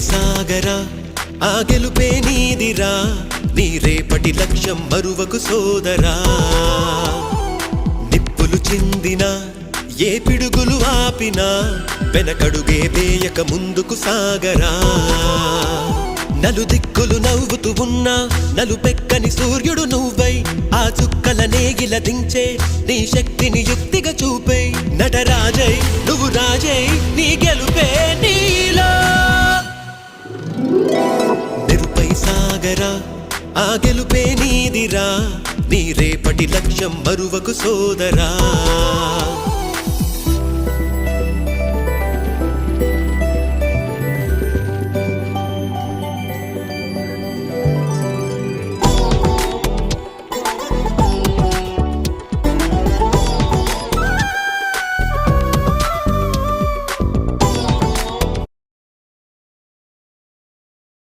సాగరా ఆ గెలుపే నీదిరా నీ రేపటి లక్ష్యం మరువకు సోదరా నిప్పులు చిందినా ఏ పిడుగులు ఆపినా వెనకడుగే వేయక ముందుకు సాగరా నలుదిక్కులు నవ్వుతూ ఉన్నా నలుపెక్కని సూర్యుడు నువ్వై ఆ చుక్కల నేగిల దించే నీ శక్తిని యుక్తిగా చూపే నటరాజై నువ్వు రాజై నీ గెలుపే నీలో నిరుపై సాగరా ఆ గెలుపే నీదిరా నీ రేపటి లక్ష్యం మరువకు సోదరా